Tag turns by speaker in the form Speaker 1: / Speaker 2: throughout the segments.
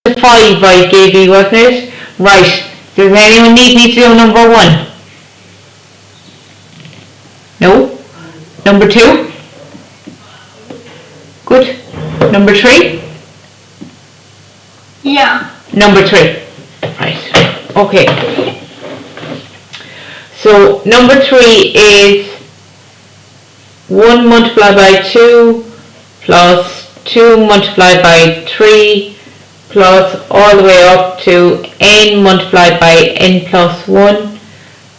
Speaker 1: to 5, right, Gaby, wasn't it? Right. Does anyone need me to do number 1? No? Number 2? Good. Number 3?
Speaker 2: Yeah.
Speaker 1: Number 3. Right. Okay. So number 3 is 1 multiplied by 2 plus 2 multiplied by 3 plus all the way up to n multiplied by n plus 1,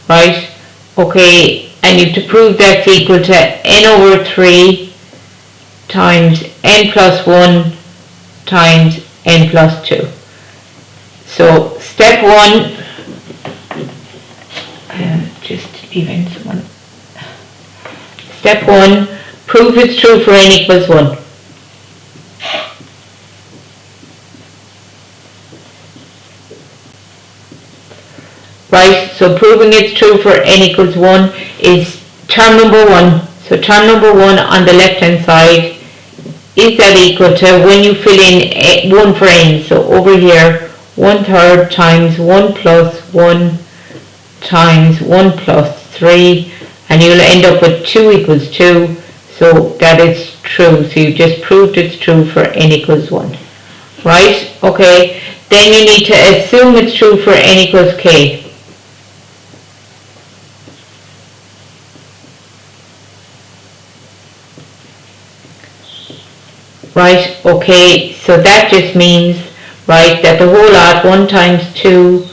Speaker 1: right? Okay, and you have to prove that's equal to n over 3 times n plus 1 times n plus 2. So step 1, just leaving someone. Step 1, prove it's true for n equals 1. Right, so proving it's true for n equals 1 is term number 1. So term number 1 on the left hand side, is that equal to, when you fill in 1 for n, so over here, 1/3 times 1 plus 1 times 1 plus 3, and you'll end up with 2 equals 2, so that is true. So you just proved it's true for n equals 1. Right, okay, then you need to assume it's true for n equals k. Right, okay, so that just means, right, that the whole lot, 1 times 2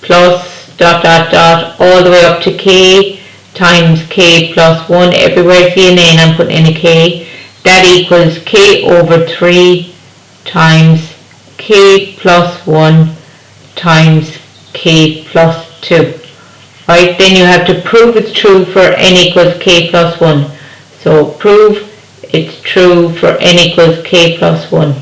Speaker 1: plus dot dot dot all the way up to k times k plus 1, everywhere I see an n I'm putting in a k, that equals k over 3 times k plus 1 times k plus 2. Right, then you have to prove it's true for n equals k plus 1. So prove it's true for n equals k plus 1.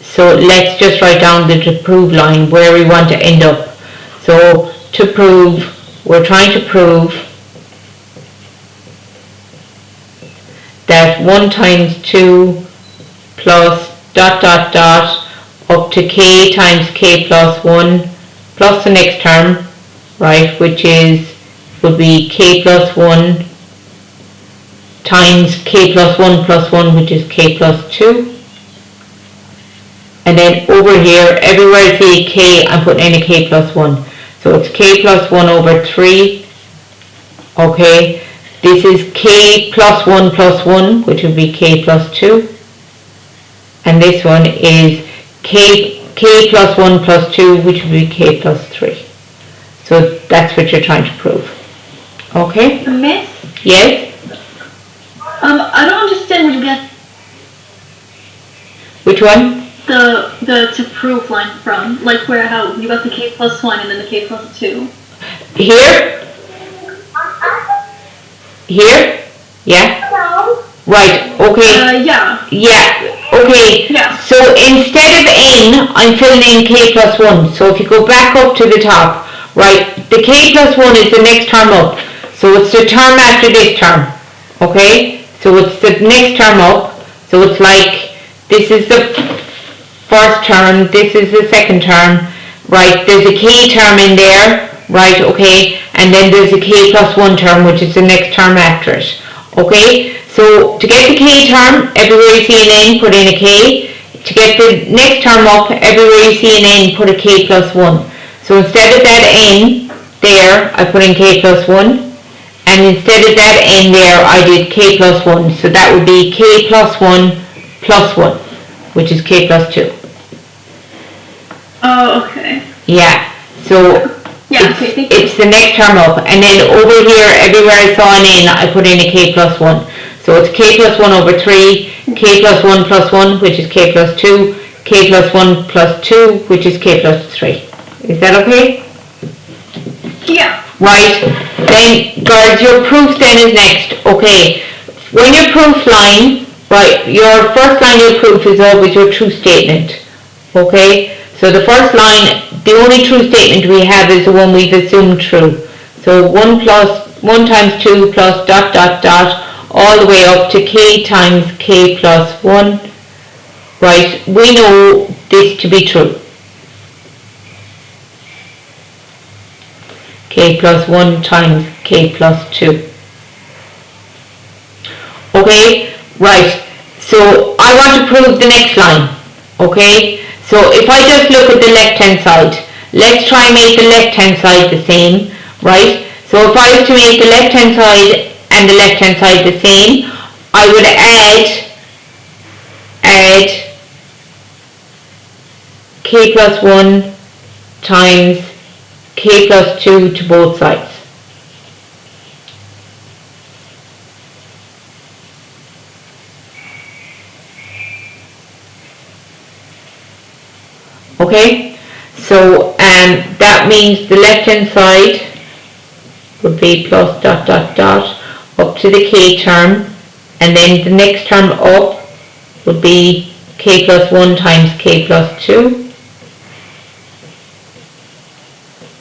Speaker 1: So let's just write down the to prove line where we want to end up. So to prove, we're trying to prove that 1 times 2 plus dot dot dot up to k times k plus 1 plus the next term, right, which would be k plus 1 times k plus 1 plus 1, which is k plus 2. And then over here, everywhere I see k, I'm putting in a k plus 1. So it's k plus 1 over 3. Okay, this is k plus 1, which would be k plus 2. And this one is k plus 1 plus 2, which would be k plus 3. So that's what you're trying to prove. Okay?
Speaker 2: Miss?
Speaker 1: Yes?
Speaker 2: I don't understand where you get
Speaker 1: Which one?
Speaker 2: the to prove line from. Like how you got the k plus 1 and then the k plus 2.
Speaker 1: Here? Here? Yeah?
Speaker 2: Hello?
Speaker 1: Right, okay.
Speaker 2: Yeah.
Speaker 1: Yeah, okay.
Speaker 2: Yeah.
Speaker 1: So instead of n, I'm filling in k plus 1. So if you go back up to the top, right, the k plus 1 is the next term up. So it's the term after this term. Okay? So it's the next term up. So it's like, this is the first term, this is the second term, right? There's a k term in there, right? Okay? And then there's a k plus 1 term, which is the next term after it. Okay? So to get the k term, everywhere you see an n, put in a k. To get the next term up, everywhere you see an n, put a k plus 1. So instead of that n there, I put in k plus 1. And instead of that n there, I did k plus 1. So that would be k plus 1 plus 1, which is k plus 2.
Speaker 2: Oh, okay.
Speaker 1: Yeah. So
Speaker 2: Yeah, okay, thank you.
Speaker 1: it's the next term up. And then over here, everywhere I saw an n, I put in a k plus 1. So it's k plus 1 over 3, k plus 1 plus 1, which is k plus 2, k plus 1 plus 2, which is k plus 3. Is that okay?
Speaker 2: Yeah.
Speaker 1: Right, then guys, your proof then is next. Okay, when your proof line, right, your first line of proof is always your true statement. Okay, so the first line, the only true statement we have is the one we've assumed true. So 1 times 2 plus dot dot dot all the way up to k times k plus 1 right, we know this to be true. K plus 1 times K plus 2. Okay, right, so I want to prove the next line. Okay, so if I just look at the left hand side, let's try and make the left hand side the same, right? So if I was to make the left hand side and the left hand side the same, I would add K plus 1 times K plus 2 to both sides. Okay, so that means the left hand side would be plus dot dot dot up to the K term, and then the next term up would be K plus 1 times K plus 2.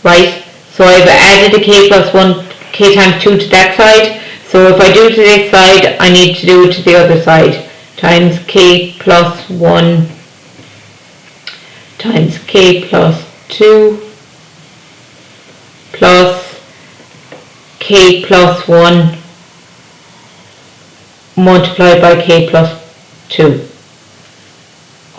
Speaker 1: Right, so I've added a K plus 1, K times 2 to that side, so if I do to this side, I need to do it to the other side, times K plus 1 times K plus 2 plus K plus 1 multiplied by K plus 2.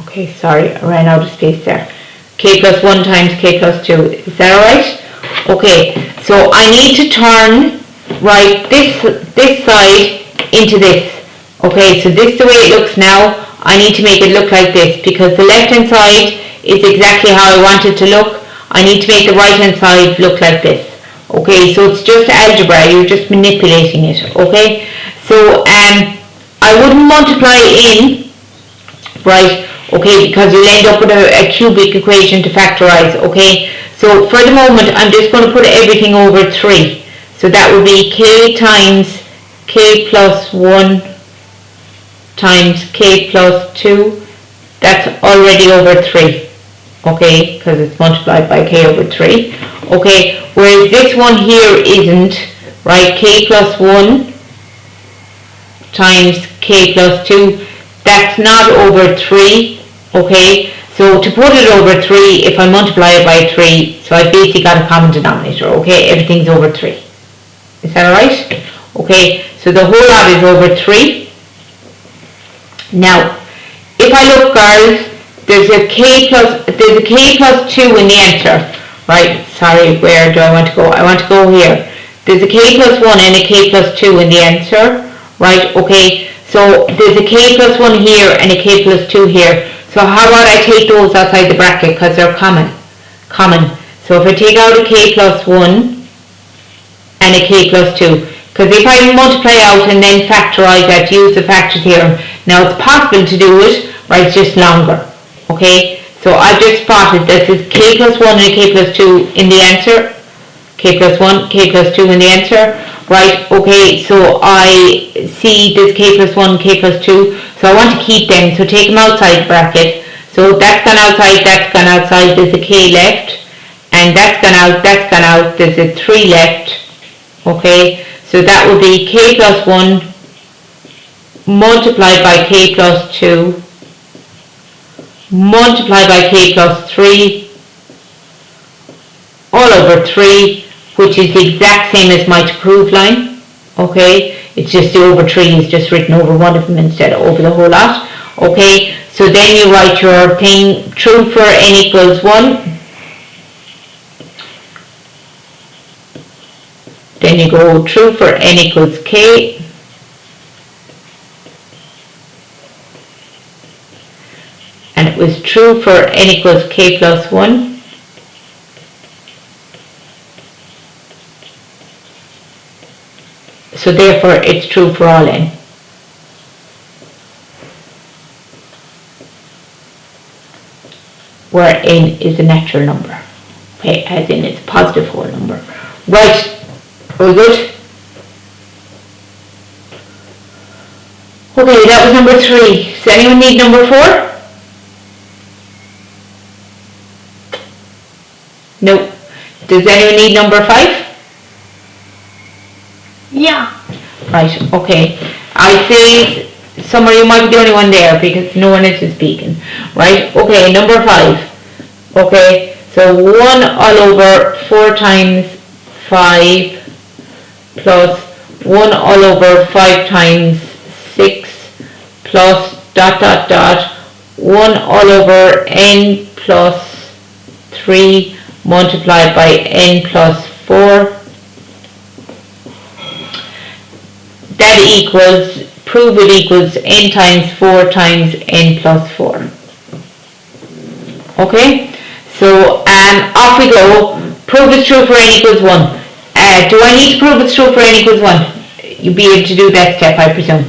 Speaker 1: Okay, sorry, I ran out of space there. K plus 1 times K plus 2, is that alright? Okay, so I need to turn, right, this side into this. Okay, so this is the way it looks now. I need to make it look like this, because the left hand side is exactly how I want it to look. I need to make the right hand side look like this. Okay, so it's just algebra, you're just manipulating it. Okay, so I wouldn't multiply in, right, okay, because you'll end up with a cubic equation to factorize. Okay, so for the moment I'm just going to put everything over 3. So that would be K times K plus 1 times K plus 2. That's already over 3. Okay, because it's multiplied by K over 3. Okay, whereas this one here isn't, right? K plus 1 times K plus 2, that's not over 3. Okay, so to put it over 3, if I multiply it by 3, so I basically got a common denominator. Okay, everything's over 3. Is that alright? Okay, so the whole lot is over 3. Now, if I look, girls, there's a K plus 2 in the answer. Right, sorry, where do I want to go? I want to go here. There's a K plus 1 and a K plus 2 in the answer. Right, okay, so there's a K plus 1 here and a K plus 2 here. So how about I take those outside the bracket, because they're common. So if I take out a K plus 1 and a K plus 2, because if I multiply out and then factorize that, use the factor theorem. Now it's possible to do it, right, it's just longer. Okay, so I've just spotted this is K plus 1 and K plus 2 in the answer. K plus 1, K plus 2 in the answer. Right, okay, so I see this K plus 1, K plus 2. So I want to keep them, so take them outside the bracket. So that's gone outside, that's gone outside, there's a K left. And that's gone out, there's a 3 left. Okay, so that will be K plus 1 multiplied by K plus 2 multiplied by K plus 3 all over 3, which is the exact same as my to prove line. Okay, it's just the over 3 is just written over one of them instead of over the whole lot. Okay, so then you write your thing true for n equals 1. Then you go true for n equals k. And it was true for n equals k plus 1. So therefore it's true for all n. Where n is a natural number. Okay, as in it's a positive whole number. Right, very good. Okay, that was number 3. Does anyone need number 4? No. Does anyone need number 5?
Speaker 2: Yeah.
Speaker 1: Right, okay. I say Summer, you might be the only one there because no one else is speaking, right? Okay, number 5. Okay, so 1 all over 4 times 5 plus 1 all over 5 times 6 plus dot dot dot 1 all over n plus 3 multiplied by n plus 4. That equals, prove it equals n times 4 times n plus 4. Okay, so off we go. Prove it's true for n equals 1. Do I need to prove it's true for n equals 1? You'll be able to do that step, I presume.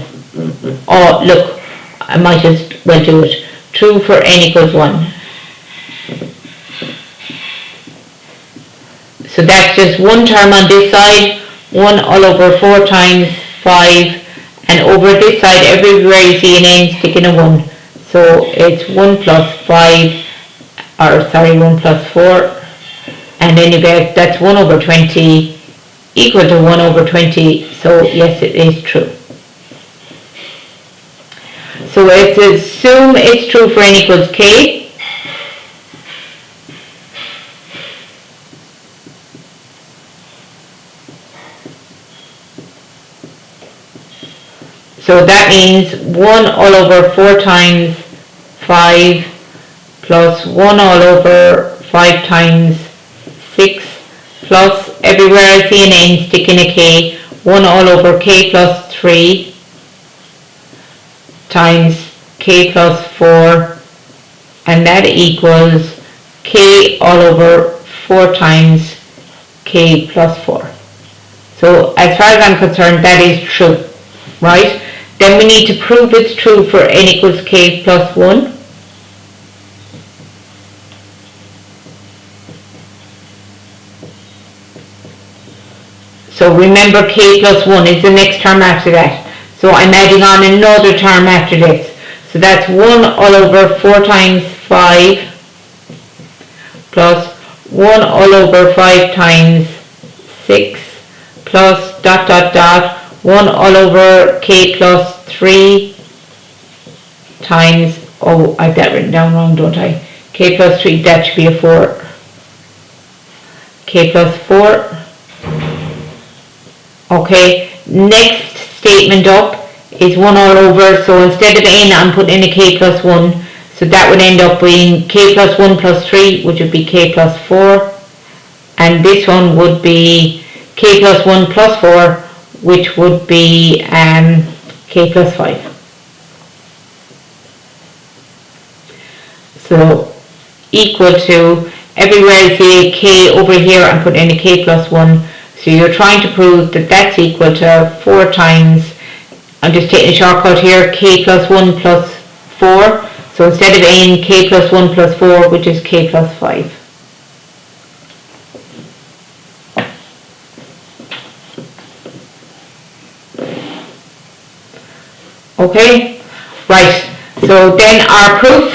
Speaker 1: Oh, look, I might as well do it. True for n equals 1. So that's just one term on this side, 1 all over 4 times 5, and over this side everywhere you see an n, stick in a 1. So it's 1 plus 5, or sorry, 1 plus 4, and then you get, that's 1 over 20 equal to 1 over 20, so yes, it is true. So let's assume it's true for n equals k. So that means 1 all over 4 times 5 plus 1 all over 5 times 6 plus, everywhere I see an n, stick in a k, 1 all over k plus 3 times k plus 4, and that equals k all over 4 times k plus 4. So as far as I'm concerned, that is true, right? Then we need to prove it's true for n equals k plus 1. So remember, k plus 1 is the next term after that. So I'm adding on another term after this. So that's 1 all over 4 times 5 plus 1 all over 5 times 6 plus dot dot dot 1 all over k plus 3 times, oh, I've that written down wrong, don't I? K plus 3, that should be a 4. K plus 4. Okay, next statement up is 1 all over, so instead of n, I'm putting in a k plus 1. So that would end up being k plus 1 plus 3, which would be k plus 4. And this one would be k plus 1 plus 4, which would be k plus 5. So equal to, everywhere I see a k over here, I'm putting in a k plus 1. So you're trying to prove that that's equal to 4 times, I'm just taking a shortcut here, k plus 1 plus 4. So instead of n, k plus 1 plus 4, which is k plus 5. Okay, right, so then our proof.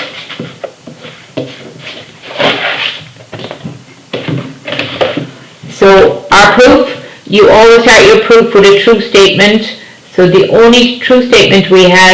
Speaker 1: So our proof, you always start your proof with a true statement. So the only true statement we have